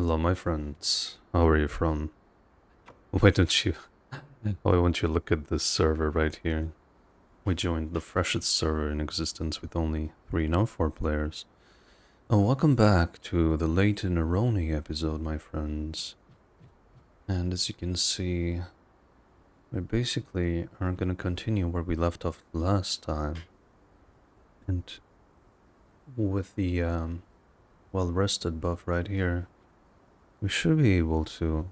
Hello, my friends. How are you from? Why don't you? Why won't you look at this server right here? We joined the freshest server in existence with only 3, now 4 players. And welcome back to the Laten episode, my friends. And as you can see, we basically are gonna continue where we left off last time. And with the well-rested buff right here, we should be able to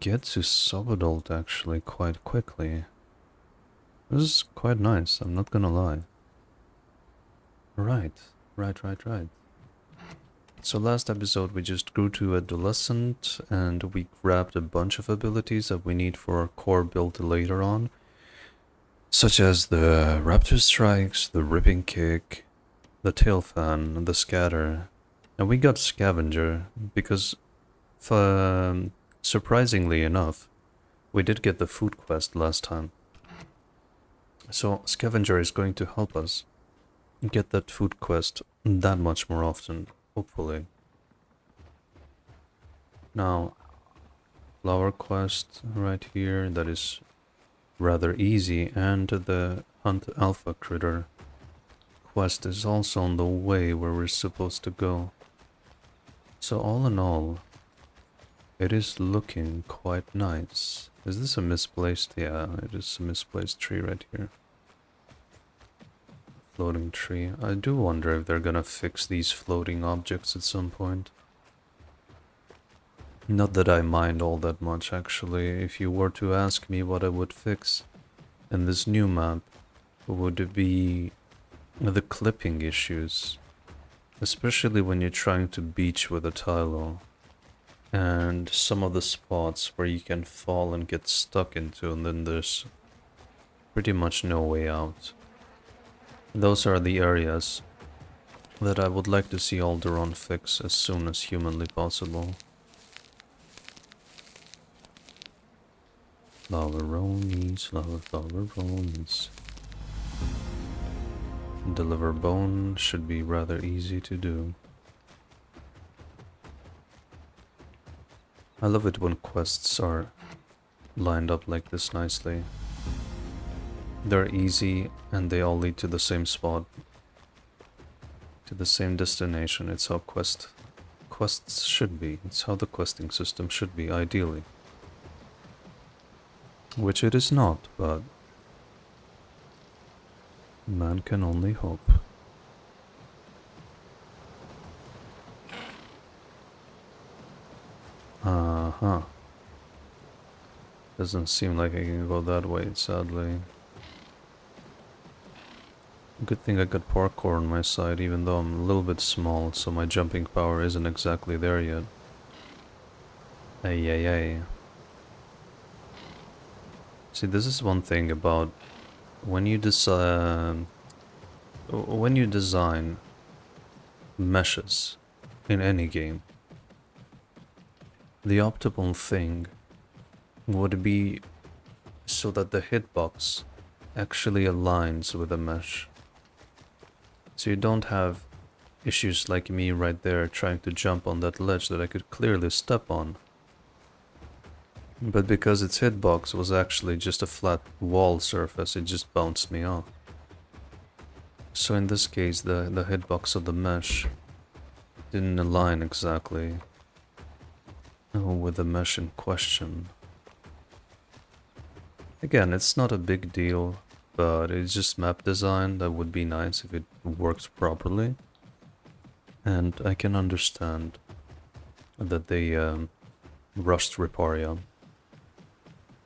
get to sub-adult actually quite quickly. This is quite nice, I'm not gonna lie. Right. So last episode we just grew to adolescent and we grabbed a bunch of abilities that we need for our core build later on. Such as the Raptor Strikes, the Ripping Kick, the Tail Fan, the Scatter. And we got Scavenger because, surprisingly enough, we did get the food quest last time. So Scavenger is going to help us get that food quest that much more often, hopefully. Now, flower quest right here, that is rather easy, and the hunt alpha critter quest is also on the way where we're supposed to go. So all in all, it is looking quite nice. Is this a misplaced? Yeah, it is a misplaced tree right here. Floating tree. I do wonder if they're gonna fix these floating objects at some point. Not that I mind all that much, actually. If you were to ask me what I would fix in this new map, would it be the clipping issues. Especially when you're trying to beach with a Tylo. And some of the spots where you can fall and get stuck into, and then there's pretty much no way out. Those are the areas that I would like to see Alderon fix as soon as humanly possible. Floweronies. Deliver bone should be rather easy to do. I love it when quests are lined up like this nicely. They're easy and they all lead to the same spot. To the same destination. It's how quests should be. It's how the questing system should be, ideally. Which it is not, but man can only hope. Uh-huh. Doesn't seem like I can go that way, sadly. Good thing I got parkour on my side, even though I'm a little bit small, so my jumping power isn't exactly there yet. Ay. See, this is one thing about when you design meshes in any game, the optimal thing would be so that the hitbox actually aligns with the mesh. So you don't have issues like me right there trying to jump on that ledge that I could clearly step on. But because its hitbox was actually just a flat wall surface, it just bounced me off. So in this case, the hitbox of the mesh didn't align exactly with the mesh in question. Again, it's not a big deal, but it's just map design that would be nice if it worked properly. And I can understand that they rushed Riparia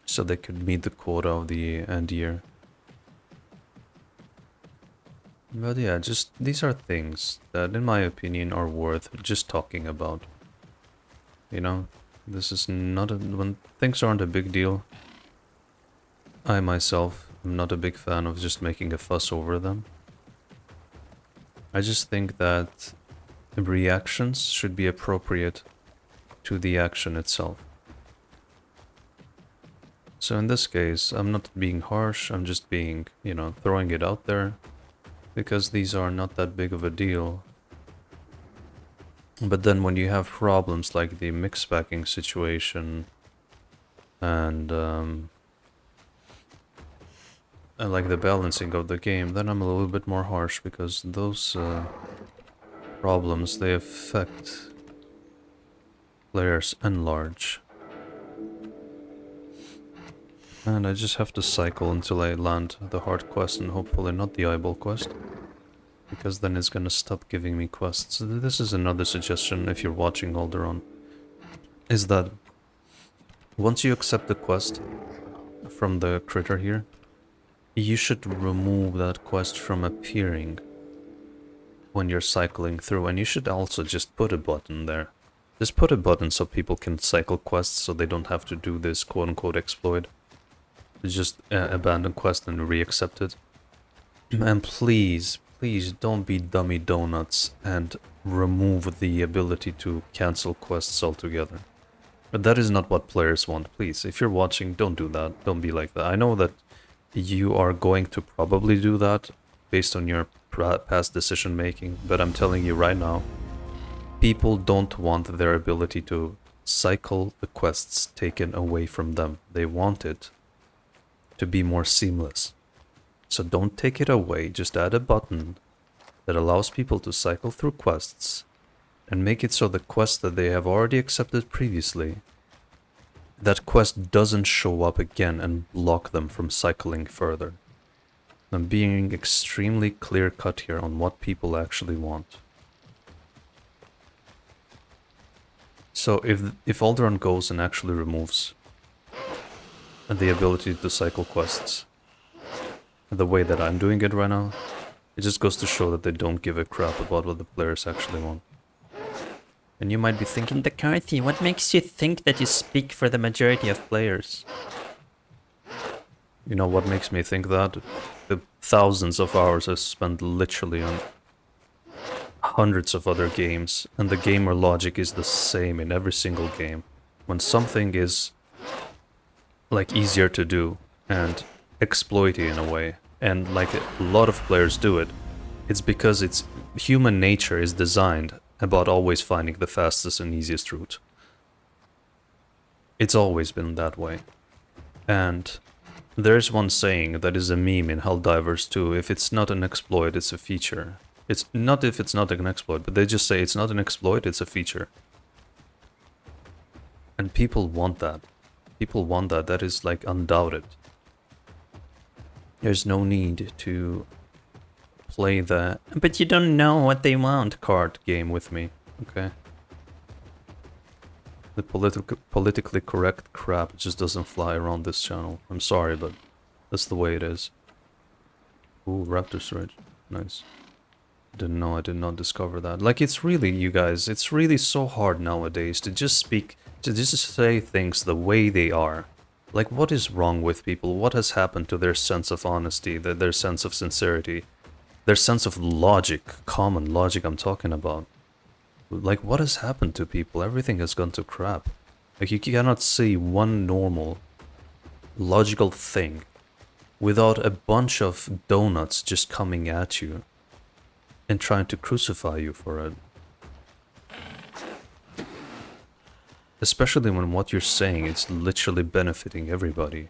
so they could meet the quota of the end year. But yeah, just these are things that in my opinion are worth just talking about. You know, this is not when things aren't a big deal. I myself am not a big fan of just making a fuss over them. I just think that the reactions should be appropriate to the action itself. So in this case, I'm not being harsh, I'm just being, throwing it out there. Because these are not that big of a deal. But then when you have problems like the mix packing situation and like the balancing of the game, then I'm a little bit more harsh because those problems, they affect players in large. And I just have to cycle until I land the hard quest and hopefully not the eyeball quest. Because then it's gonna stop giving me quests. This is another suggestion if you're watching Alderon. Is that once you accept the quest from the critter here, you should remove that quest from appearing when you're cycling through, and you should also just put a button there. Just put a button so people can cycle quests so they don't have to do this quote-unquote exploit. Just abandon quest and re-accept it. And please, please don't be dummy donuts and remove the ability to cancel quests altogether. But that is not what players want, please. If you're watching, don't do that. Don't be like that. I know that you are going to probably do that based on your past decision making, but I'm telling you right now, people don't want their ability to cycle the quests taken away from them. They want it to be more seamless. So don't take it away, just add a button that allows people to cycle through quests and make it so the quest that they have already accepted previously, that quest doesn't show up again and block them from cycling further. I'm being extremely clear-cut here on what people actually want. So if Alderon goes and actually removes the ability to cycle quests the way that I'm doing it right now, it just goes to show that they don't give a crap about what the players actually want. And you might be thinking, Dakarthy, what makes you think that you speak for the majority of players? You know what makes me think that? The thousands of hours I've spent literally on hundreds of other games, and the gamer logic is the same in every single game. When something is like easier to do and exploity in a way, and like a lot of players do it, it's because it's human nature is designed about always finding the fastest and easiest route. It's always been that way. And there's one saying that is a meme in Helldivers too: if it's not an exploit, it's a feature. It's not if it's not an exploit, but they just say it's not an exploit, it's a feature. And people want that. People want that. That is like undoubted. There's no need to play the "but you don't know what they want" card game with me, okay? The politically correct crap just doesn't fly around this channel. I'm sorry, but that's the way it is. Ooh, Raptor Surge. Nice. Didn't know, I did not discover that. Like, it's really, you guys, it's really so hard nowadays to just speak, to just say things the way they are. Like, what is wrong with people? What has happened to their sense of honesty, their sense of sincerity, their sense of logic, common logic I'm talking about? Like, what has happened to people? Everything has gone to crap. Like, you cannot see one normal, logical thing without a bunch of donuts just coming at you and trying to crucify you for it. Especially when what you're saying is literally benefiting everybody.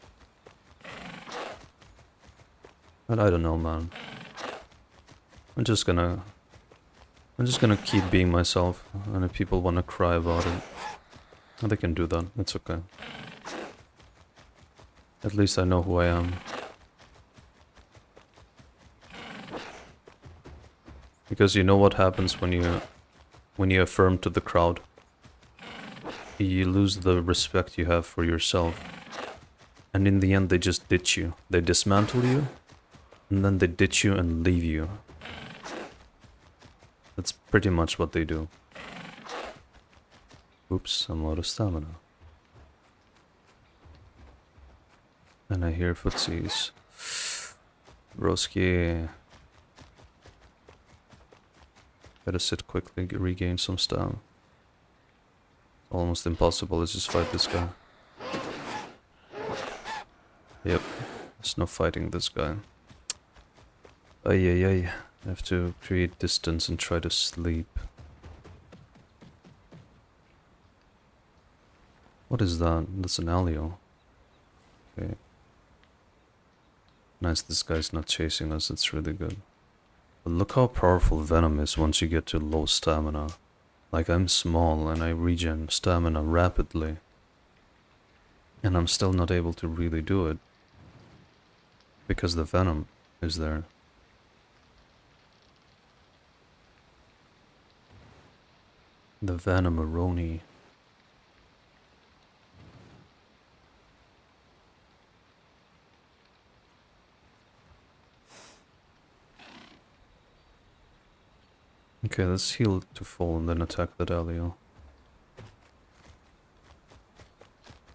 But I don't know, man. I'm just gonna keep being myself, and if people wanna cry about it, they can do that. It's okay. At least I know who I am. Because you know what happens when you affirm to the crowd? You lose the respect you have for yourself. And in the end they just ditch you. They dismantle you, and then they ditch you and leave you. That's pretty much what they do. Oops, I'm out of stamina. And I hear footsies. Broski. Gotta sit quickly, regain some stamina. Almost impossible, let's just fight this guy. Yep, there's no fighting this guy. Ay. I have to create distance and try to sleep. What is that? That's an alio. Okay. Nice, this guy's not chasing us, it's really good. But look how powerful Venom is once you get to low stamina. Like, I'm small and I regen stamina rapidly. And I'm still not able to really do it. Because the Venom is there. The Venom-aroni. Okay, let's heal to full and then attack the Dalio.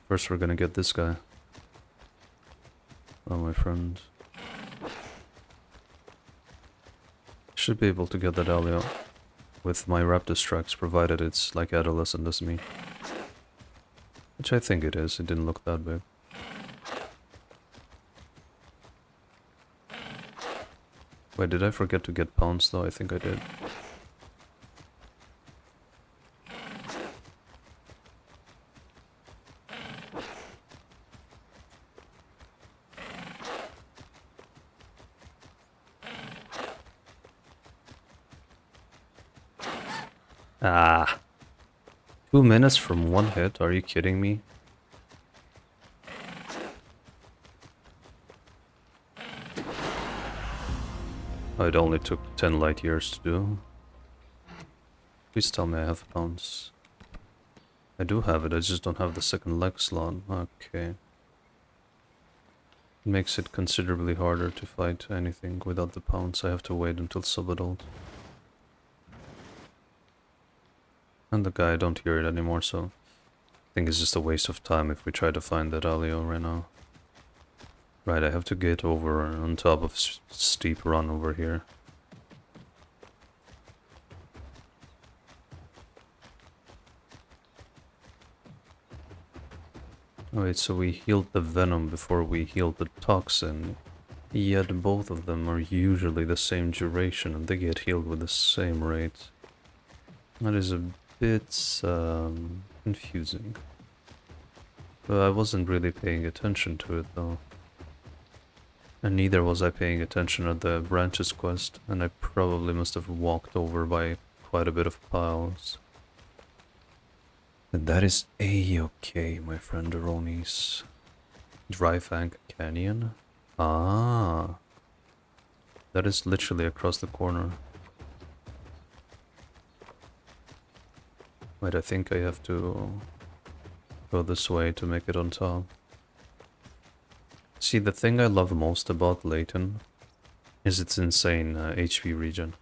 First we're gonna get this guy. Oh, my friend. Should be able to get the Dalio with my Raptor Strikes, provided it's like adolescent as me. Which I think it is, it didn't look that big. Wait, did I forget to get pounds though? I think I did. Ah! 2 minutes from one hit? Are you kidding me? Oh, it only took 10 light years to do. Please tell me I have pounds. I do have it, I just don't have the second leg slot. Okay. It makes it considerably harder to fight anything without the pounds. I have to wait until sub-adult. And the guy, I don't hear it anymore, so I think it's just a waste of time if we try to find that Alio right now. Right, I have to get over on top of steep run over here. Wait, so we healed the Venom before we healed the Toxin. Yet both of them are usually the same duration and they get healed with the same rate. That is a bit confusing. But I wasn't really paying attention to it though. And neither was I paying attention at the branches quest, and I probably must have walked over by quite a bit of piles. And that is A-okay, my friend Aronis. Dryfang Canyon? Ah. That is literally across the corner. Wait, I think I have to go this way to make it on top. See, the thing I love most about Laten is its insane HP regen.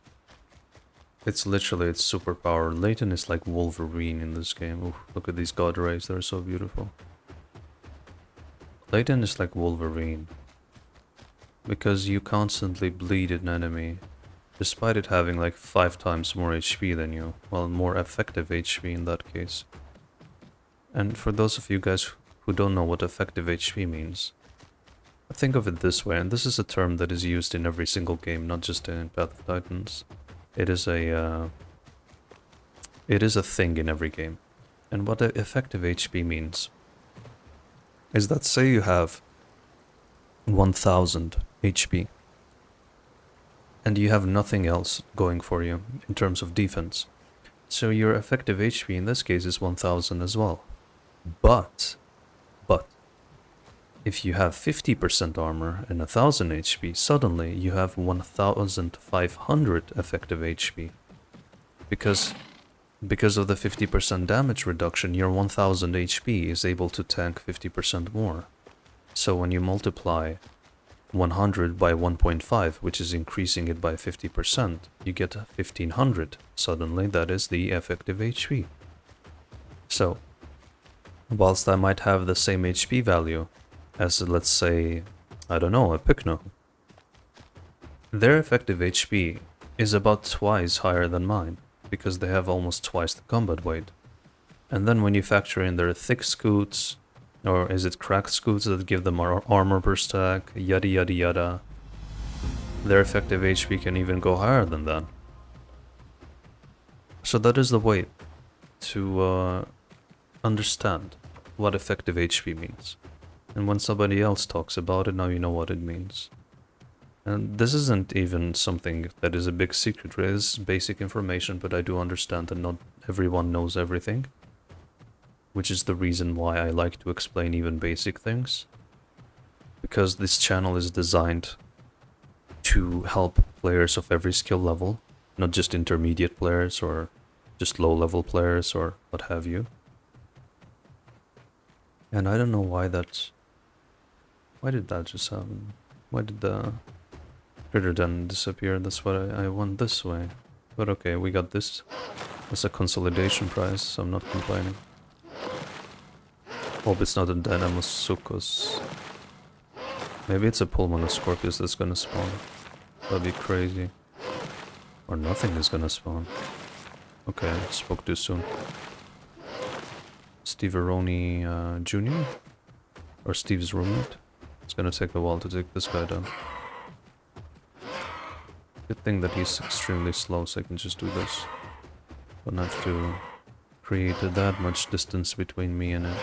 It's literally its superpower. Laten is like Wolverine in this game. Oof, look at these god rays, they're so beautiful. Laten is like Wolverine. Because you constantly bleed an enemy, despite it having like 5 times more HP than you. Well, more effective HP in that case. And for those of you guys who don't know what effective HP means, think of it this way, and this is a term that is used in every single game, not just in Pathoftitans. It is a thing in every game. And what effective HP means is that, say you have 1000 HP and you have nothing else going for you in terms of defense. So your effective HP in this case is 1000 as well. But if you have 50% armor and 1000 HP, suddenly you have 1500 effective HP. Because of the 50% damage reduction, your 1000 HP is able to tank 50% more. So when you multiply 100 by 1.5, which is increasing it by 50%, you get 1500. Suddenly that is the effective HP. So, whilst I might have the same HP value as, let's say, I don't know, a Pycno, their effective HP is about twice higher than mine, because they have almost twice the combat weight. And then when you factor in their thick scoots, or is it cracked scoots that give them armor per stack, yada yada yada, their effective HP can even go higher than that. So that is the way to understand what effective HP means. And when somebody else talks about it, now you know what it means. And this isn't even something that is a big secret, it is basic information, but I do understand that not everyone knows everything. Which is the reason why I like to explain even basic things. Because this channel is designed to help players of every skill level, not just intermediate players or just low-level players or what have you. And I don't know why that... Why did that just happen? Why did the critter then disappear? That's what I want this way. But okay, we got this as a consolidation prize, so I'm not complaining. Hope it's not a Dynamosukos. Maybe it's a Pulmonoscorpius that's gonna spawn. That'd be crazy. Or nothing is gonna spawn. Okay, spoke too soon. Steve Aroni Jr.? Or Steve's roommate? It's gonna take a while to take this guy down. Good thing that he's extremely slow, so I can just do this. Don't have to create that much distance between me and him.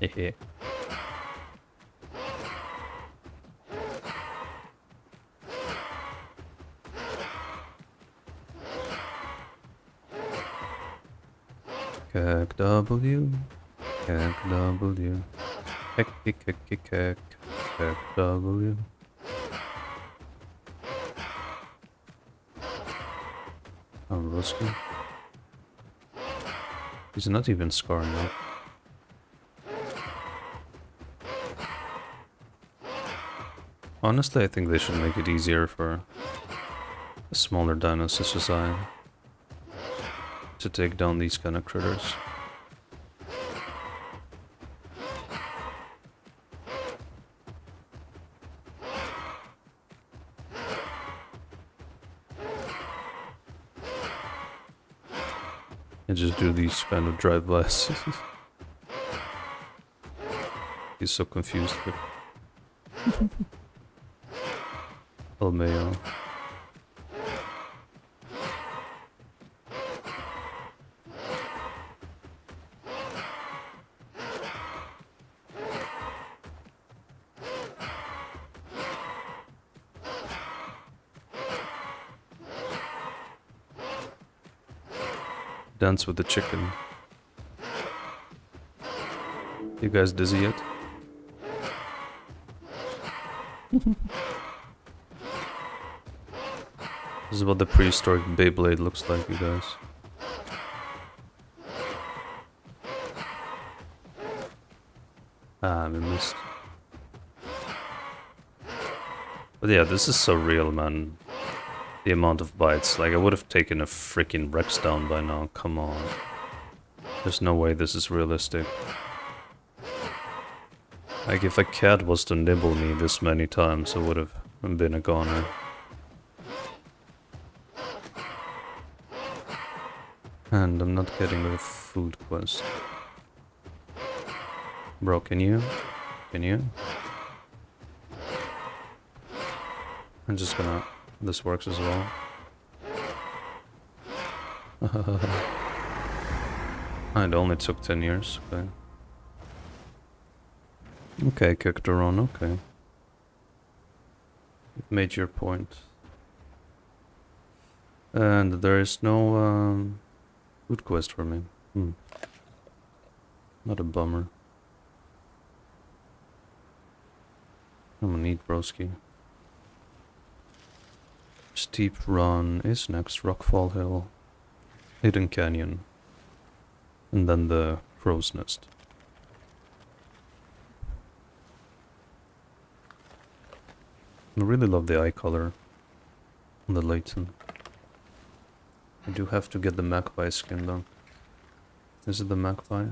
Hehe. Kek W, Kek W, Kek W. Ruski. He's not even scoring up. Honestly, I think they should make it easier for the smaller dinos such as I to take down these kind of critters. And just do these kind of drive-bys. He's so confused. El Mayo. Dance with the chicken. You guys dizzy yet? This is what the prehistoric Beyblade looks like, you guys. Ah, I missed. But yeah, this is so real, man. The amount of bites. Like, I would have taken a freaking Rex down by now. Come on. There's no way this is realistic. Like, if a cat was to nibble me this many times, I would have been a goner. And I'm not getting a food quest. Bro, can you? Can you? I'm just gonna... This works as well. It only took 10 years, okay. Okay, Kektoron, okay. You've made your point. And there is no food quest for me. Not a bummer. I'm gonna eat broski. Steep Run is next, Rockfall Hill, Hidden Canyon, and then the Crow's Nest. I really love the eye color on the Laten. I do have to get the magpie skin though. Is it the magpie?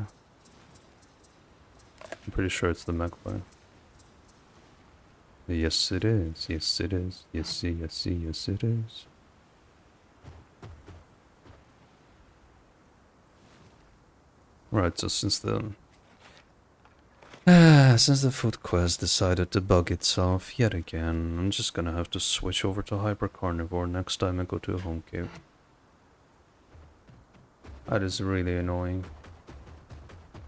I'm pretty sure it's the magpie. Yes it is, yes it is, yes it is. Right, so since the food quest decided to bug itself yet again, I'm just gonna have to switch over to Hyper Carnivore next time I go to a home cave. That is really annoying.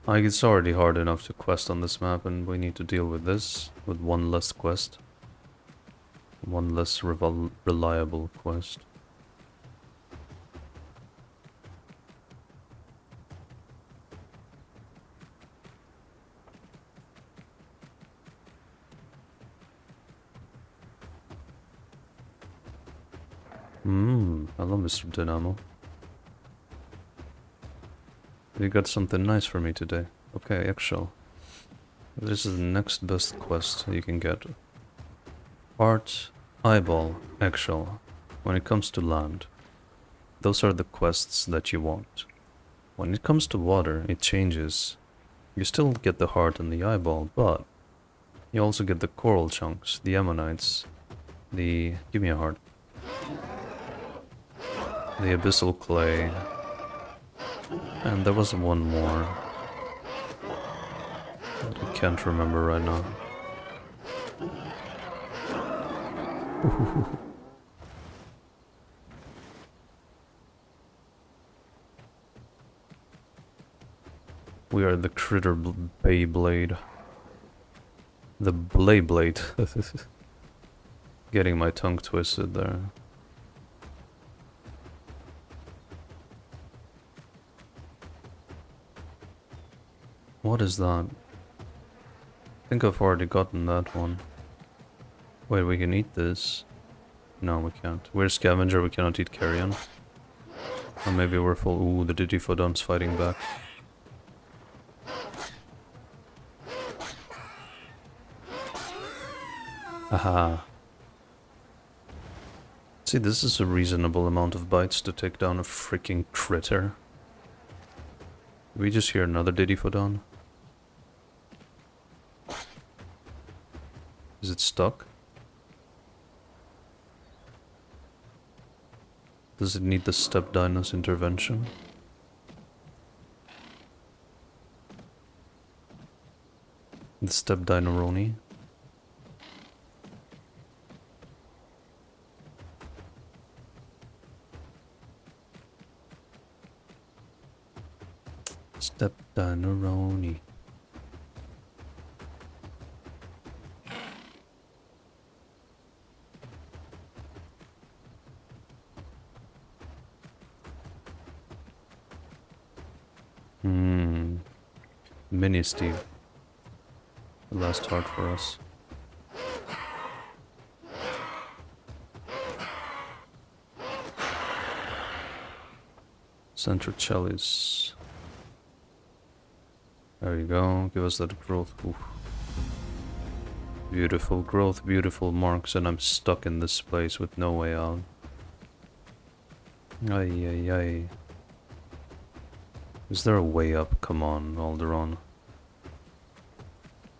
Like, it's already hard enough to quest on this map, and we need to deal with this with one less quest. One less reliable quest. Hello, Mr. Dynamo. You got something nice for me today. Okay, eggshell. This is the next best quest you can get. Heart, eyeball, eggshell. When it comes to land, those are the quests that you want. When it comes to water, it changes. You still get the heart and the eyeball, but you also get the coral chunks, the ammonites, the... give me a heart. The abyssal clay. And there was one more. I can't remember right now. We are the critter Beyblade. The Blade. Getting my tongue twisted there. What is that? I think I've already gotten that one. Wait, we can eat this? No, we can't. We're a scavenger, we cannot eat carrion. Or maybe we're full. Ooh, the Didifodon's fighting back. Aha. See, this is a reasonable amount of bites to take down a freaking critter. Did we just hear another Didifodon? Is it stuck? Does it need the step dino's intervention? The step dinoroni? Step dinoroni. Mini Steve. The last heart for us. Centrocellis. There you go. Give us that growth. Oof. Beautiful growth, beautiful marks, and I'm stuck in this place with no way out. Ay ay ay. Is there a way up? Come on, Alderon.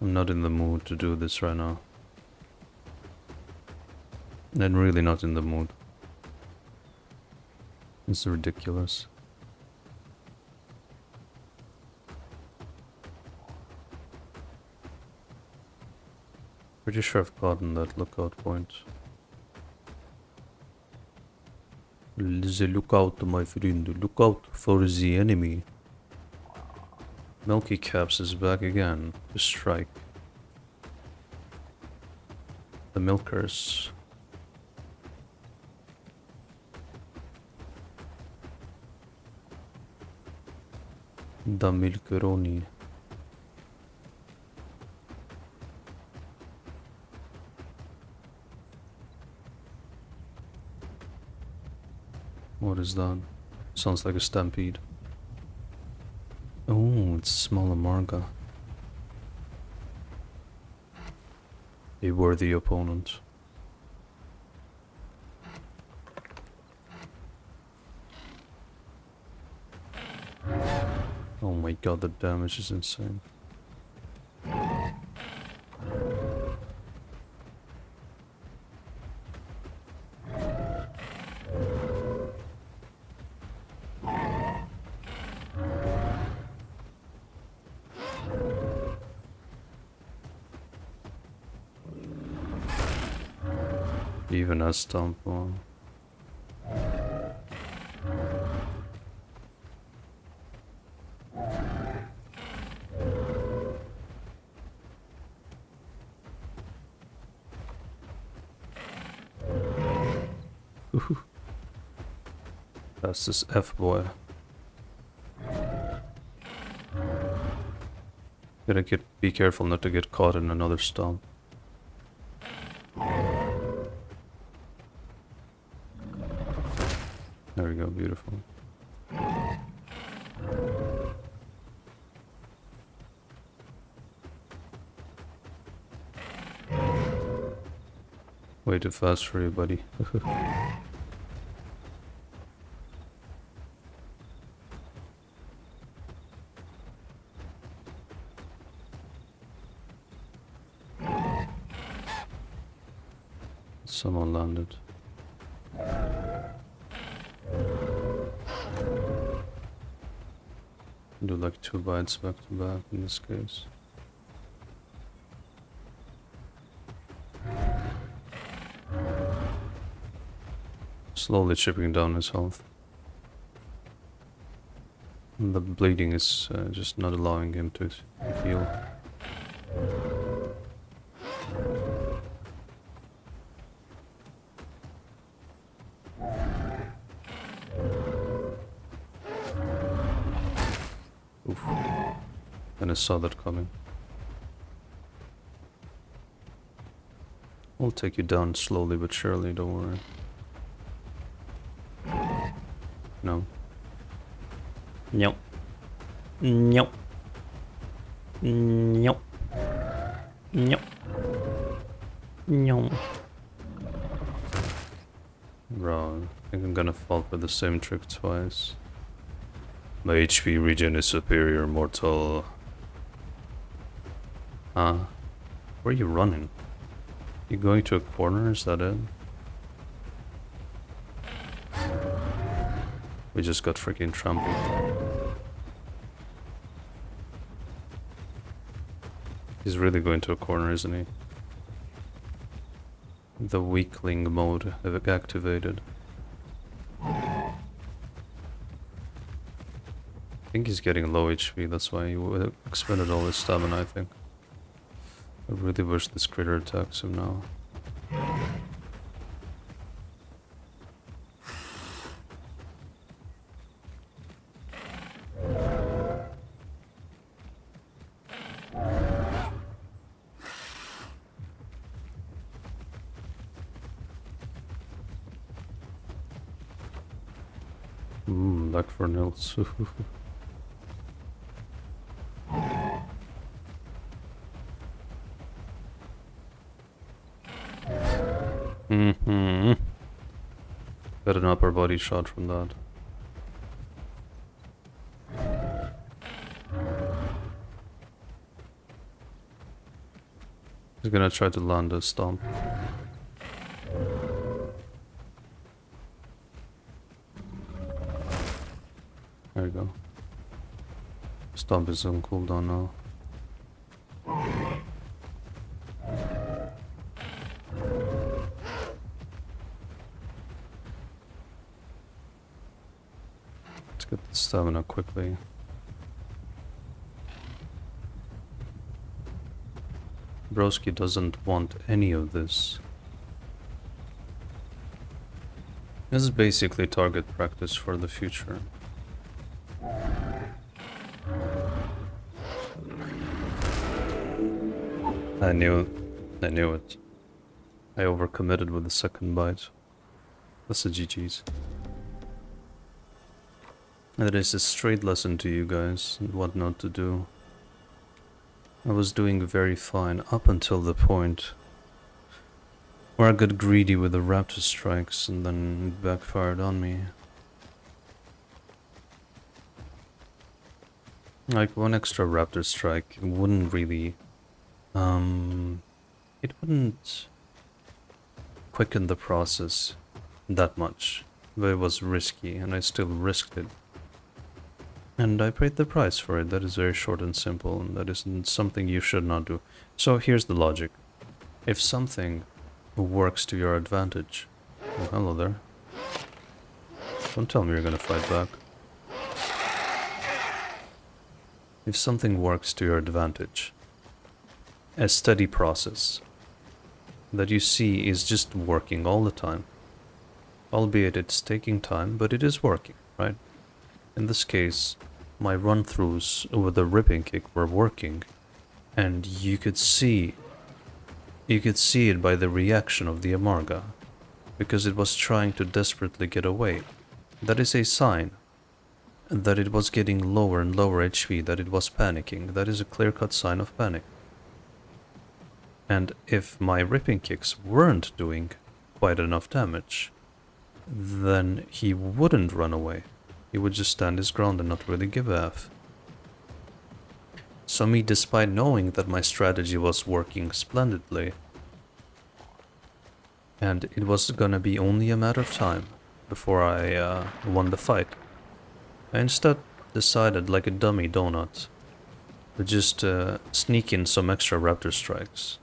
I'm not in the mood to do this right now. I'm really not in the mood. It's ridiculous. Pretty sure I've gotten that lookout point. The lookout, my friend. Look out for the enemy. Milky Caps is back again to strike. The milkers. The milkeroni. What is that? Sounds like a stampede. Oh, it's a small Amarga. A worthy opponent. Oh my god, the damage is insane. Even a stomp one. That's this F boy. Be careful not to get caught in another stomp. There we go, beautiful. Way too fast for you, buddy. Someone landed. Do like 2 bites back to back in this case. Slowly chipping down his health. And the bleeding is just not allowing him to heal. Oof. And I saw that coming. I'll take you down slowly but surely, don't worry. No. Nope. Nope. Nope. Nope. Nope. Bro, I think I'm gonna fall for the same trick twice. My HP regen is superior, mortal. Where are you running? You going to a corner, is that it? We just got freaking trampled. He's really going to a corner, isn't he? The weakling mode activated. I think he's getting low HP, that's why he expended all his stamina, I think. I really wish this critter attacks him now. Luck for Nils. Got an upper body shot from that. He's gonna try to land a stomp. There we go. Stomp is on cooldown now. Let's get the stamina quickly. Broski doesn't want any of this. This is basically target practice for the future. I knew it. I overcommitted with the second bite. That's the GG's. That is a straight lesson to you guys and what not to do. I was doing very fine up until the point where I got greedy with the raptor strikes and then it backfired on me. Like, one extra raptor strike wouldn't really... it wouldn't quicken the process that much, but it was risky and I still risked it. And I paid the price for it. That is very short and simple, and that isn't something you should not do. So here's the logic. If something works to your advantage... Oh, hello there. Don't tell me you're gonna fight back. If something works to your advantage, a steady process that you see is just working all the time, Albeit it's taking time, but it is working, right? In this case, my run-throughs with the ripping kick were working, and you could see it by the reaction of the Amarga, because it was trying to desperately get away. That is a sign that it was getting lower and lower HP, that it was panicking. That is a clear-cut sign of panic. And if my ripping kicks weren't doing quite enough damage, then he wouldn't run away. He would just stand his ground and not really give a F. So me, despite knowing that my strategy was working splendidly, and it was gonna be only a matter of time before I won the fight, I instead decided, like a dummy donut, to just sneak in some extra raptor strikes.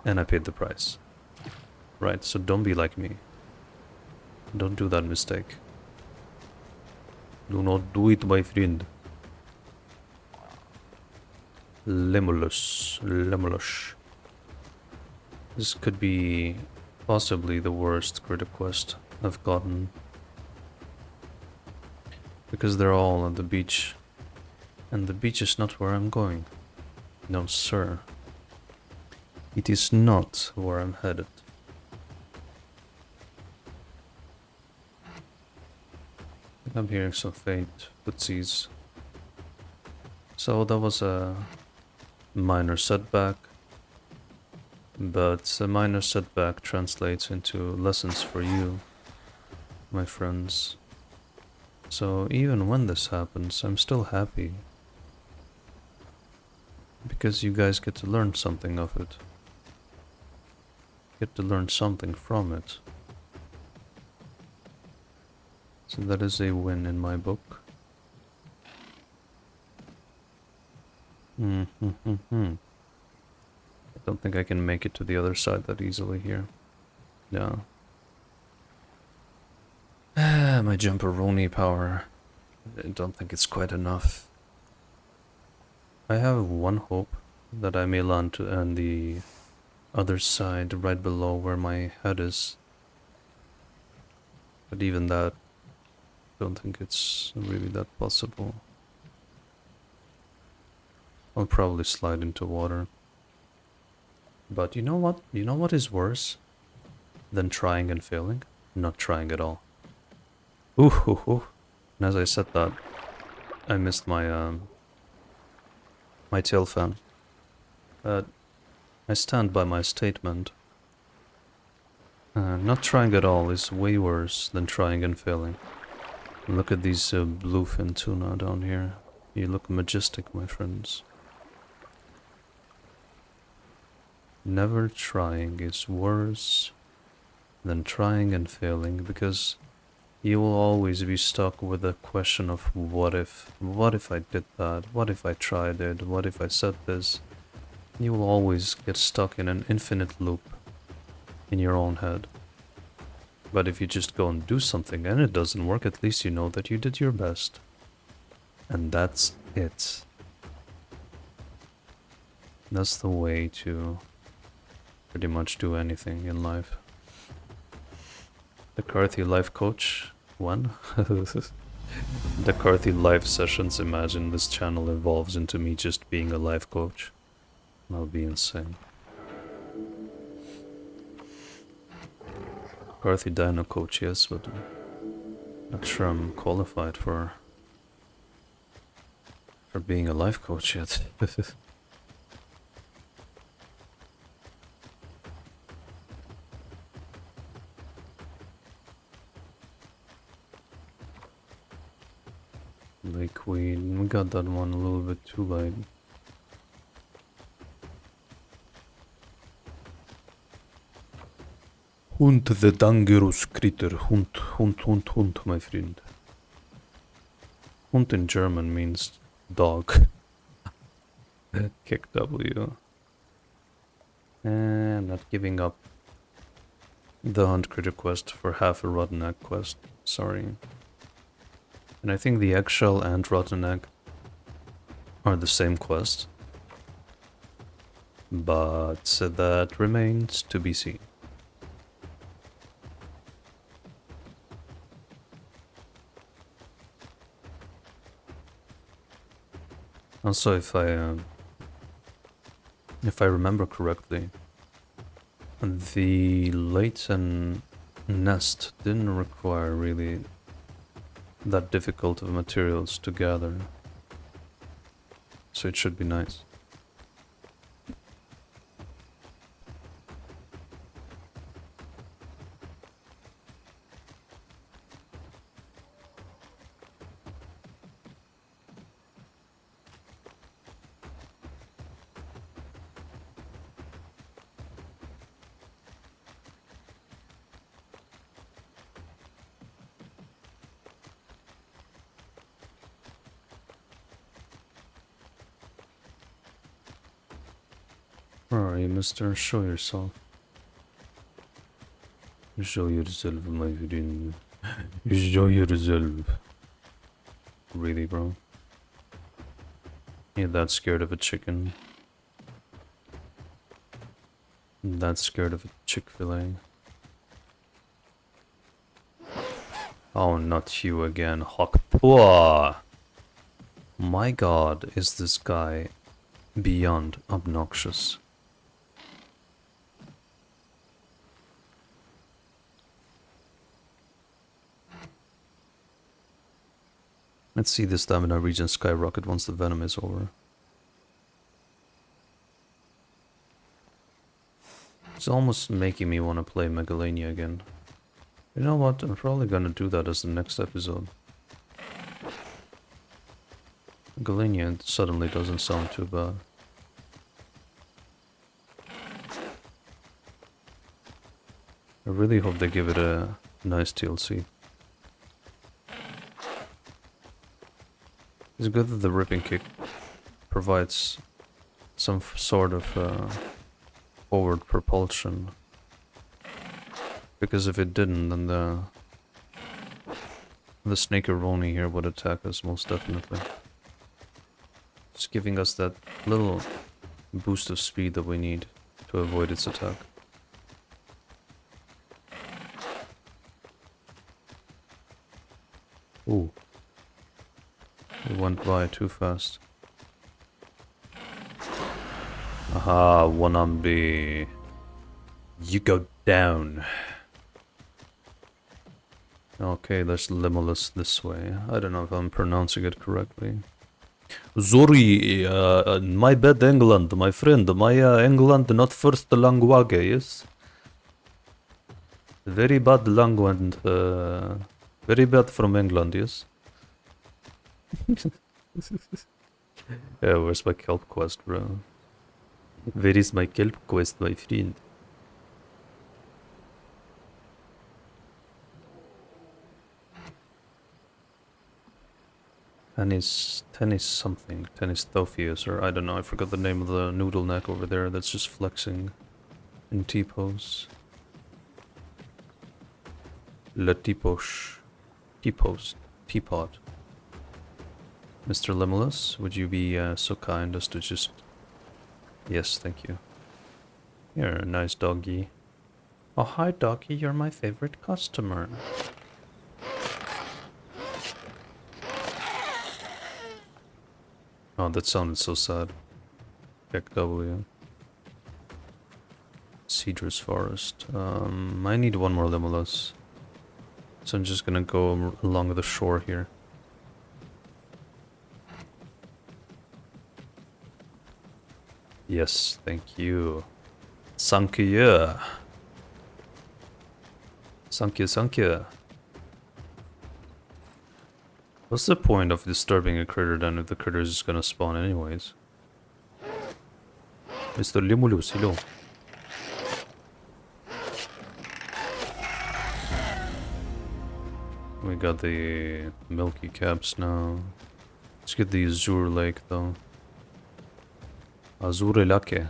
And I paid the price. Right, so don't be like me. Don't do that mistake. Do not do it, my friend. Lemulus. This could be possibly the worst critic quest I've gotten. Because they're all at the beach. And the beach is not where I'm going. No, sir. It is not where I'm headed. I think I'm hearing some faint footsies. So that was a minor setback. But a minor setback translates into lessons for you, my friends. So even when this happens, I'm still happy. Because you guys get to learn something of it. Get to learn something from it. So that is a win in my book. I don't think I can make it to the other side that easily here. No. My jumperoni power. I don't think it's quite enough. I have one hope that I may land on the other side right below where my head is. But even that, I don't think it's really that possible. I'll probably slide into water. But you know what? You know what is worse than trying and failing? Not trying at all. Ooh. And as I said that, I missed my my tail fan. But I stand by my statement. Not trying at all is way worse than trying and failing. Look at these bluefin tuna down here. You look majestic, my friends. Never trying is worse than trying and failing, because you will always be stuck with the question of what if I did that, what if I tried it, what if I said this. You will always get stuck in an infinite loop in your own head. But if you just go and do something and it doesn't work, at least you know that you did your best. And that's it. That's the way to pretty much do anything in life. Dakarthy life coach 1. Dakarthy live sessions. Imagine this channel evolves into me just being a life coach. That'll be insane. Dakarthy dino coach, yes, but I'm not sure I'm qualified for being a life coach yet. Like we got that one a little bit too late. Hund the dangerous critter. Hund, my friend. Hund in German means dog. Kick W. And I'm not giving up the hunt critter quest for half a rotten egg quest. Sorry. And I think the eggshell and rotten egg are the same quest. But that remains to be seen. Also, if I remember correctly, the Laten nest didn't require really that difficult of materials to gather, so it should be nice. Where are you, mister? Show yourself. Show yourself, my friend. Show yourself. Really, bro? You're that scared of a chicken? That scared of a Chick-fil-A? Oh, not you again, Hawkpua! My god, is this guy beyond obnoxious. Let's see this stamina region skyrocket once the venom is over. It's almost making me want to play Megalania again. You know what, I'm probably gonna do that as the next episode. Megalania suddenly doesn't sound too bad. I really hope they give it a nice TLC. It's good that the ripping kick provides some sort of forward propulsion. Because if it didn't, then the Snakeroni here would attack us most definitely. Just giving us that little boost of speed that we need to avoid its attack. Ooh. It went by too fast. Aha, Wanambi. You go down. Okay, there's Limulus this way. I don't know if I'm pronouncing it correctly. Sorry, my bad England, my friend. My England not first language, yes? Very bad language. Very bad from England, yes? Yeah, where's my kelp quest, bro? Where is my kelp quest, my friend? Tennis something. Tennis Tophius, or I don't know, I forgot the name of the noodle neck over there that's just flexing in T-pose. Le T-pose. T-pose. Teapot. Mr. Limulus, would you be so kind as to just... Yes, thank you. You're a nice doggy. Oh, hi doggy, you're my favorite customer. Oh, that sounded so sad. Check W. Cedrus Forest. I need one more Limulus. So I'm just gonna go along the shore here. Yes, thank you. Thank you. Thank you, thank you. What's the point of disturbing a critter then if the critter is just gonna spawn anyways? Mr. Limulus, hello. We got the milky caps now. Let's get the Azure Lake though. Azure Lake.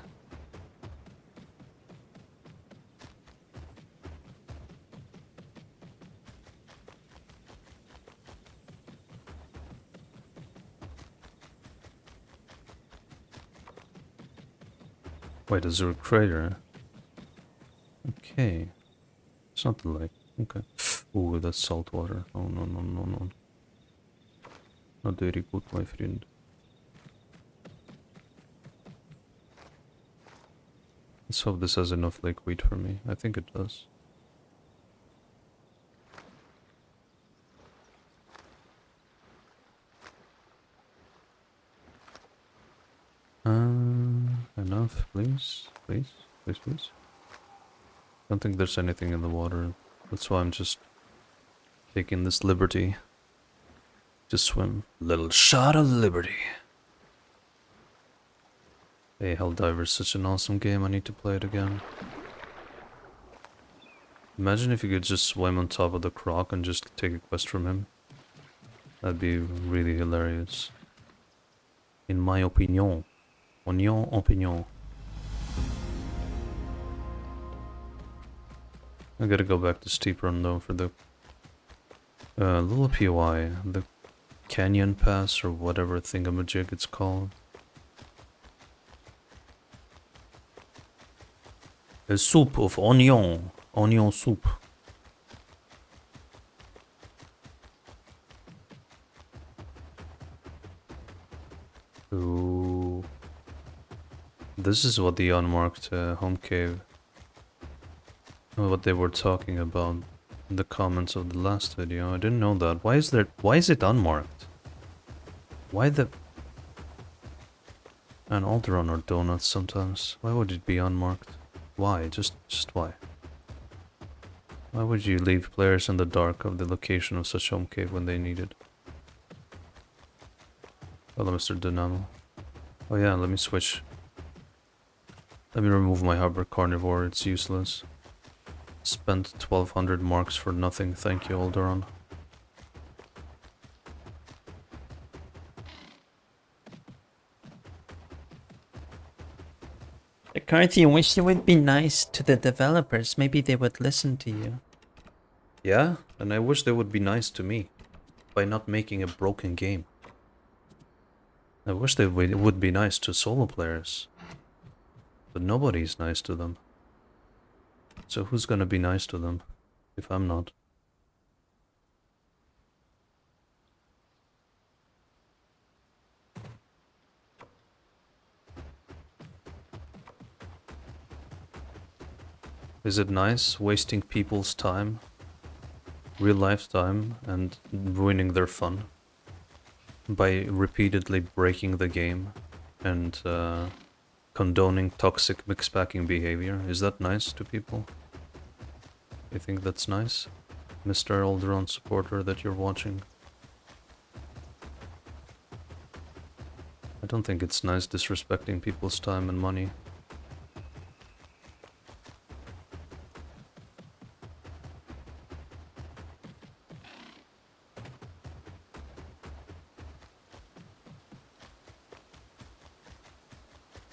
Wait, Azure Crater. Okay. It's not the lake. Okay. Ooh, that's salt water. Oh, no, no, no, no. Not very good, my friend. hope this has enough liquid for me. I think it does. Enough, please. Please, please, please. Don't think there's anything in the water. That's why I'm just taking this liberty to swim. Little shot of liberty. Hey, Helldiver is such an awesome game. I need to play it again. Imagine if you could just swim on top of the croc and just take a quest from him. That'd be really hilarious. In my opinion. On your opinion. I gotta go back to Steep Run though for the little POI, the Canyon Pass or whatever thingamajig it's called. A soup of onion soup. Ooh. This is what the unmarked home cave, what they were talking about in the comments of the last video. I didn't know that. Why is it unmarked? Why the... And Alderon or donuts sometimes. Why would it be unmarked? Why? Just why? Why would you leave players in the dark of the location of such home cave when they need it? Hello, Mr. Dynamo. Oh yeah, let me switch. Let me remove my harbor carnivore, it's useless. Spent 1200 marks for nothing, thank you, Alderon. Dakarthy, I wish you would be nice to the developers. Maybe they would listen to you. Yeah, and I wish they would be nice to me by not making a broken game. I wish they would be nice to solo players, but nobody's nice to them. So who's gonna be nice to them if I'm not? Is it nice wasting people's time, real life time, and ruining their fun by repeatedly breaking the game and condoning toxic mixpacking behavior? Is that nice to people? You think that's nice? Mr. Alderon supporter that you're watching? I don't think it's nice disrespecting people's time and money.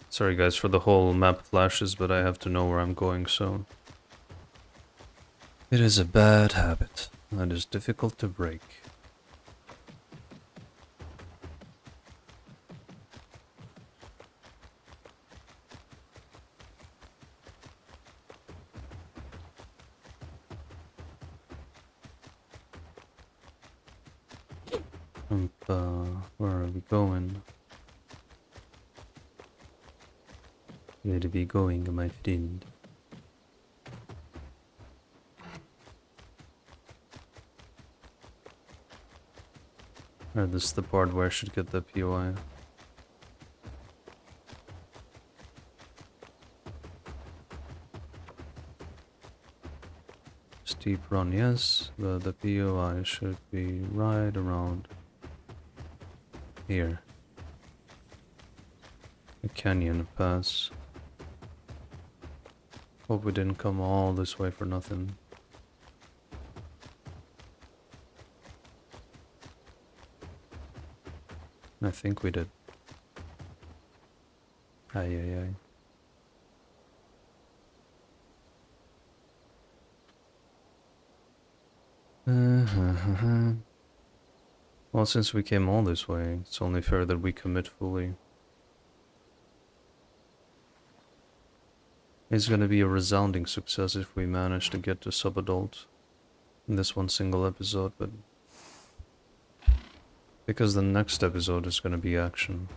Sorry guys for the whole map flashes, but I have to know where I'm going soon. It is a bad habit that is difficult to break. Where are we going? Where are we going, my friend? Alright, this is the part where I should get the POI. Steep run, yes, but the POI should be right around here. A canyon pass. Hope we didn't come all this way for nothing. I think we did. Aye, aye, aye. Well, since we came all this way, it's only fair that we commit fully. It's gonna be a resounding success if we manage to get to sub-adult in this one single episode, but because the next episode is gonna be action.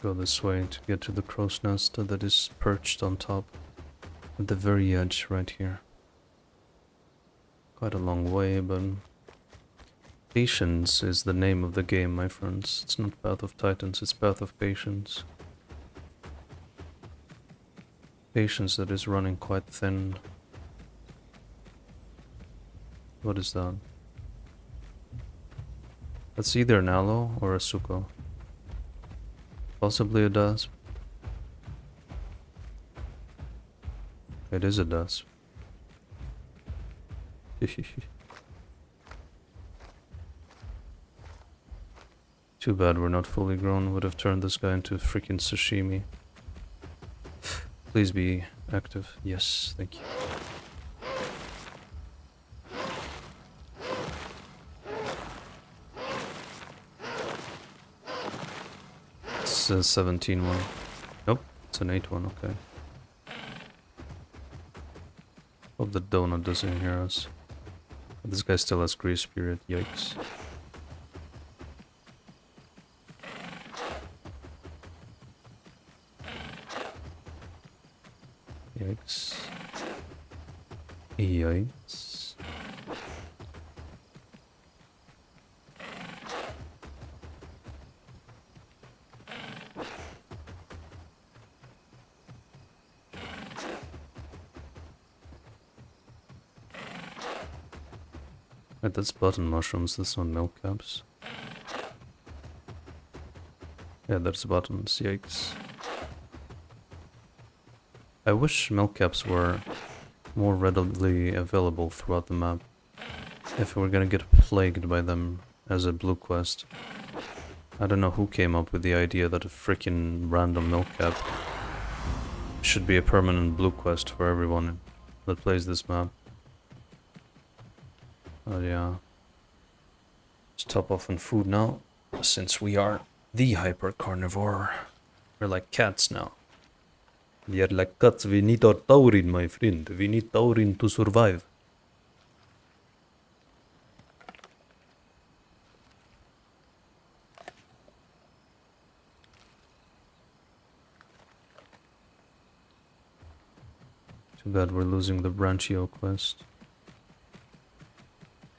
Go this way to get to the crow's nest that is perched on top at the very edge right here. Quite a long way, but patience is the name of the game, my friends. It's not Path of Titans, it's Path of Patience. Patience that is running quite thin. What is that? That's either an aloe or a suko. Possibly a dasp. It is a dasp. Too bad we're not fully grown. Would have turned this guy into freaking sashimi. Please be active. Yes, thank you. It's a 17 one. Nope, it's an 8 one, okay. Hope the donut doesn't hear us. But this guy still has grease spirit, yikes. Yikes. Yikes. Wait, that's button mushrooms, that's not milk caps. Yeah, that's buttons, yikes. I wish milk caps were more readily available throughout the map. If we're gonna get plagued by them as a blue quest. I don't know who came up with the idea that a freaking random milk cap should be a permanent blue quest for everyone that plays this map. Oh yeah. Let's top off on food now, since we are the hyper carnivore. We're like cats now. We are like cats, we need our taurine, my friend. We need taurine to survive. Too bad we're losing the Branchio quest.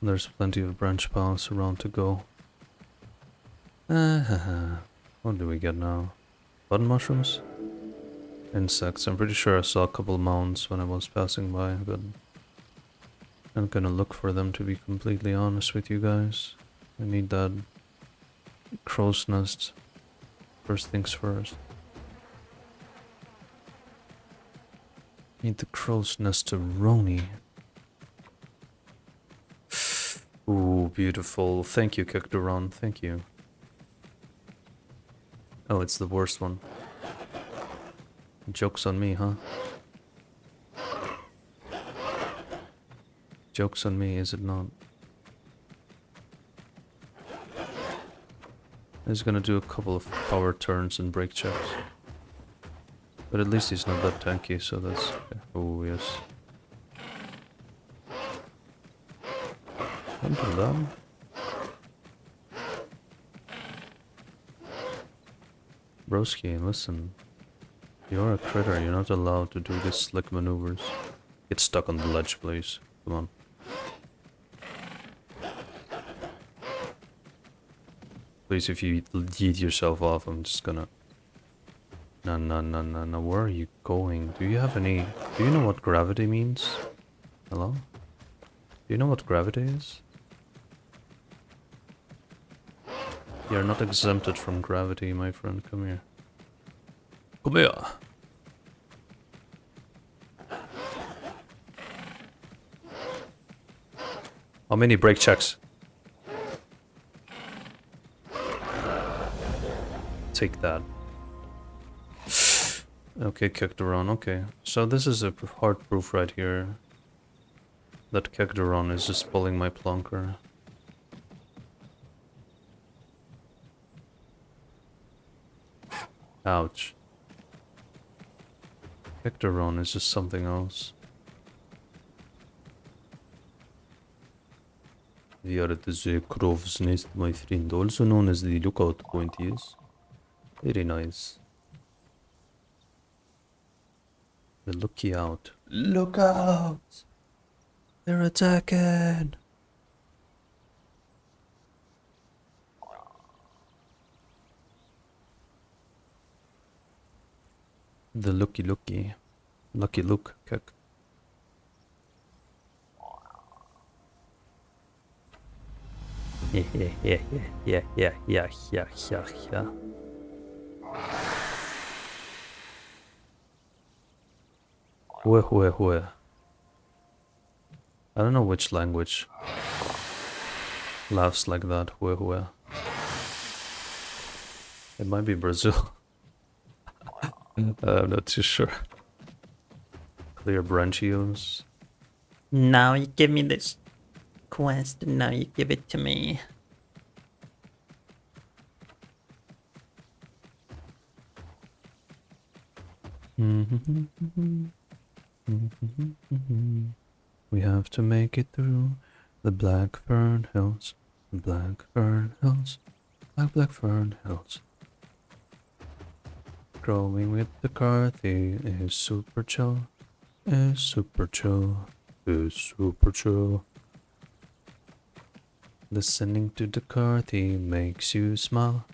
There's plenty of branch paths around to go. What do we get now? Button mushrooms? Insects. I'm pretty sure I saw a couple mounds when I was passing by, but I'm gonna look for them, to be completely honest with you guys. I need that crow's nest. First things first. Need the crow's nest to Roni. Ooh, beautiful. Thank you, Kekduron. Thank you. Oh, it's the worst one. Joke's on me, huh? Joke's on me, is it not? He's gonna do a couple of power turns and brake checks. But at least he's not that tanky, so that's... okay. Oh, yes. Don't do that. Broski, listen. You're a critter, you're not allowed to do these slick maneuvers. Get stuck on the ledge, please. Come on. Please, if you yeet yourself off, I'm just gonna... No, where are you going? Do you have any... do you know what gravity means? Hello? Do you know what gravity is? You're not exempted from gravity, my friend. Come here. Come here! How many brake checks? Take that. Okay, Kekduron, okay. So this is a hard proof right here. That Kekduron is just pulling my plonker. Ouch. Kekduron is just something else. We are at the crow's nest, my friend, also known as the lookout point, yes? Very nice. Looky out. Look out! They're attacking! The looky. Lucky look, kek. Yeah. Hue. I don't know which language laughs like that. Hue. It might be Brazil. I'm not too sure. Clear branchios. Now you give me this quest, and now you give it to me. We have to make it through the Blackfern Hills. Blackfern Hills. Blackfern Hills. Growing with Dakarthy is super chill. Is super chill. Listening to Dakarthy makes you smile.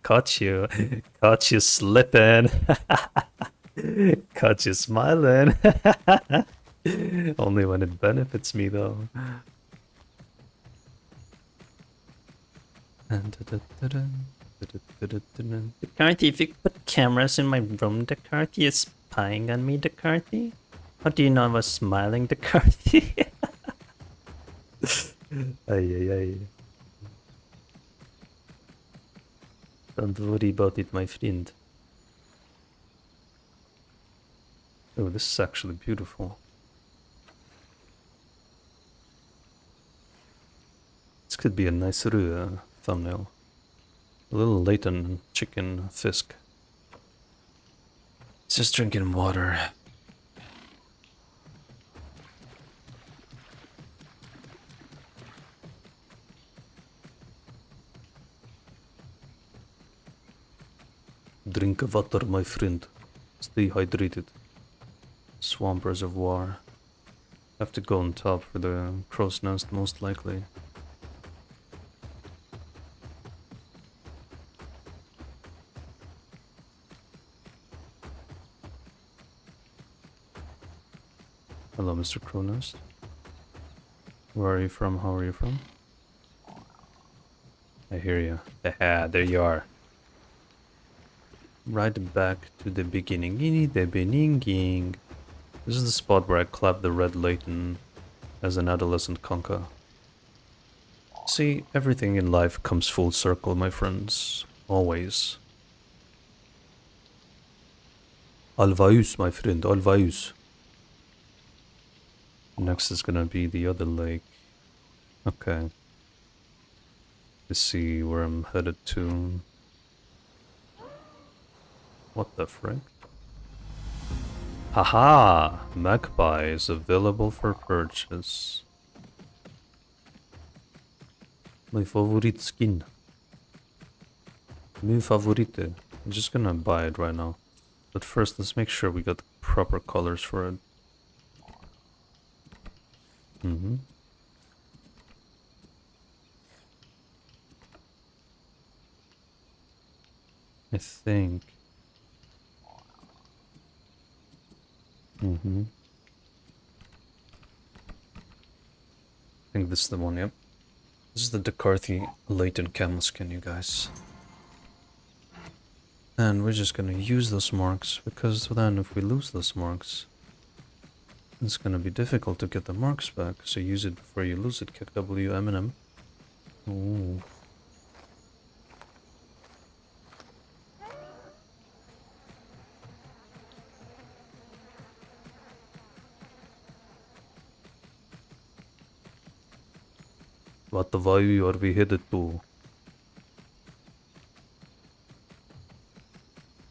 Caught you. Caught you slipping. Caught you smiling. Only when it benefits me, though. Dakarthy, if you put cameras in my room, Dakarthy is spying on me, Dakarthy? How do you know I was smiling, Dakarthy? Ay. Don't worry about it, my friend. Oh, this is actually beautiful. This could be a nice thumbnail. A little Laten chicken fisk. It's just drinking water. Drink water, my friend. Stay hydrated. Swamp reservoir. Have to go on top for the crow's nest, most likely. Hello, Mr. Crow Nest. Where are you from? How are you from? I hear you. Haha, there you are. Right back to the beginning. This is the spot where I clapped the red Laten as an adolescent conker. See, everything in life comes full circle, my friends. Always. Alvaeus, my friend, Alvaeus. Next is gonna be the other lake. Okay. Let's see where I'm headed to. What the frick? Haha! Magpie is available for purchase. My favorite skin. My favorite. I'm just gonna buy it right now. But first, let's make sure we got the proper colors for it. I think. I think this is the one, yep. This is the Dakarthy Laten camel skin, you guys. And we're just gonna use those marks, because then if we lose those marks, it's gonna be difficult to get the marks back. So use it before you lose it, kick W, Eminem. Ooh. What the way are we headed to?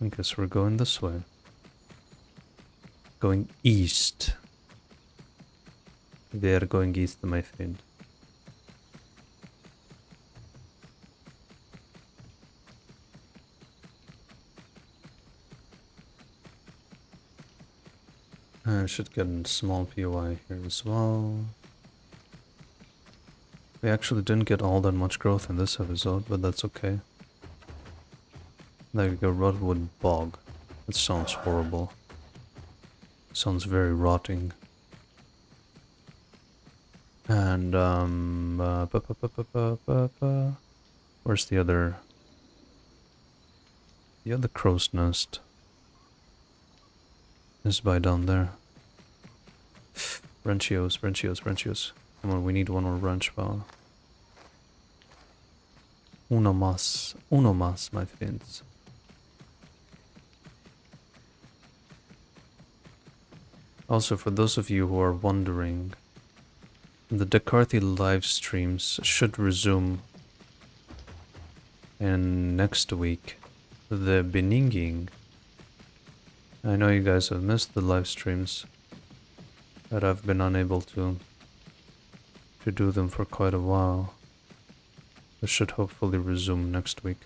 I guess we're going this way. Going east. We are going east, my friend. I should get a small POI here as well. We actually didn't get all that much growth in this episode, but that's okay. There we go, Rodwood Bog. That sounds horrible. Sounds very rotting. And, where's the other? The other crow's nest is by down there. Branchios, branchios, branchios. Come on, we need one more branch power. Uno más, my friends. Also, for those of you who are wondering, the Dakarthy live streams should resume in next week. The Beninging. I know you guys have missed the live streams, but I've been unable to do them for quite a while. This should hopefully resume next week.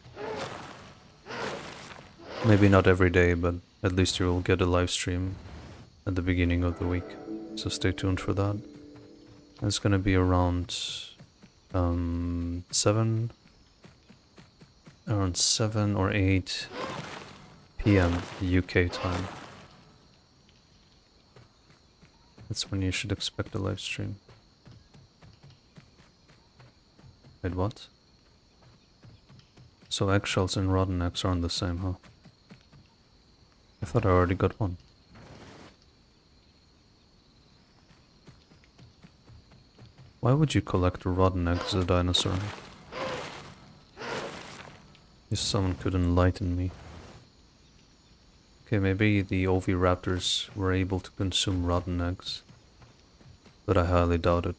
Maybe not every day, but at least you will get a live stream at the beginning of the week. So stay tuned for that. It's gonna be around 7 or 8 p.m. UK time. That's when you should expect a live stream. Wait, what? So eggshells and rotten eggs aren't the same, huh? I thought I already got one. Why would you collect a rotten egg as a dinosaur? If someone could enlighten me. Okay, maybe the oviraptors were able to consume rotten eggs, but I highly doubt it.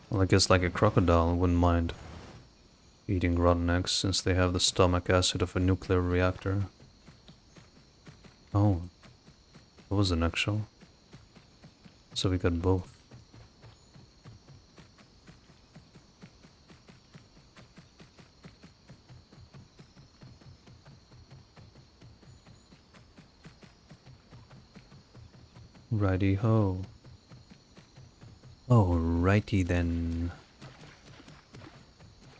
Well, I guess like a crocodile wouldn't mind eating rotten eggs since they have the stomach acid of a nuclear reactor. Oh, that was an eggshell. So we got both. Righty ho. Alrighty then.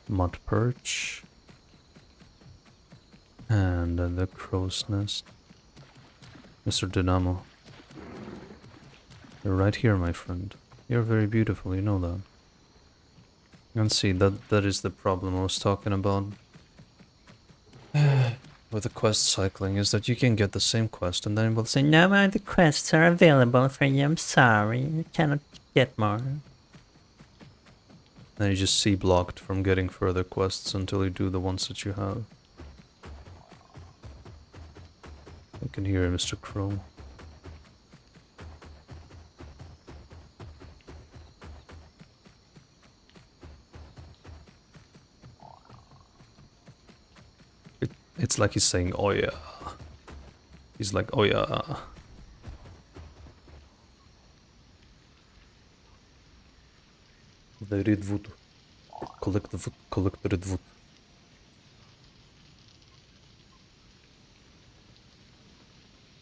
Mud perch. And the crow's nest. Mr. Dynamo. You're right here, my friend. You're very beautiful, you know that. And see, that is the problem I was talking about. With the quest cycling, is that you can get the same quest and then it will say, no other quests are available for you, I'm sorry, you cannot get more. Then you just see blocked from getting further quests until you do the ones that you have. I can hear Mr. Crow. It's like he's saying, oh yeah. He's like, oh yeah. The redwood. Collect the wood, collect the redwood.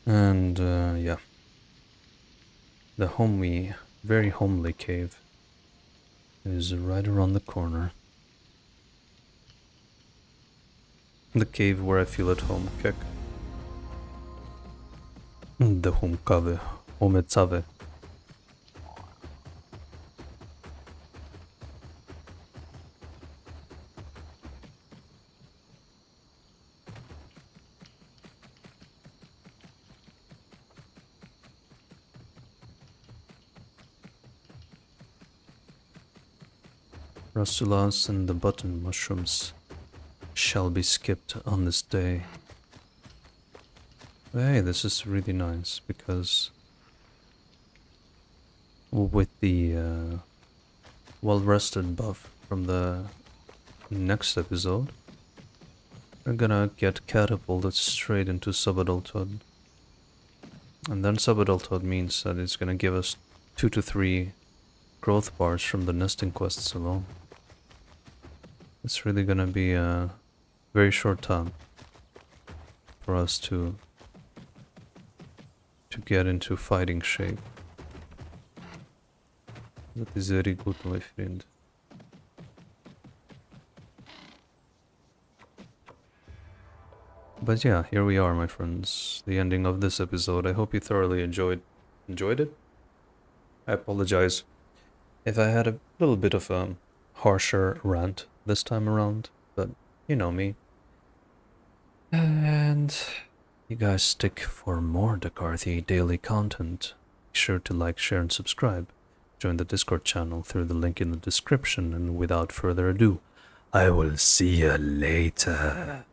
And yeah. The homely, very homely cave is right around the corner. The cave where I feel at home, kek. The home cave, home cave. Rasulas and the button mushrooms shall be skipped on this day. Hey, this is really nice because with the well-rested buff from the next episode, we're gonna get catapulted straight into subadulthood. And then subadulthood means that it's gonna give us 2 to 3 growth bars from the nesting quests alone. It's really gonna be a very short time for us to to get into fighting shape. That is very good, my friend. But yeah, here we are, my friends. The ending of this episode. I hope you thoroughly enjoyed it. I apologize if I had a little bit of a harsher rant this time around, but you know me. And you guys stick for more Dakarthy daily content. Be sure to like, share, and subscribe. Join the Discord channel through the link in the description, and without further ado, I will see you later.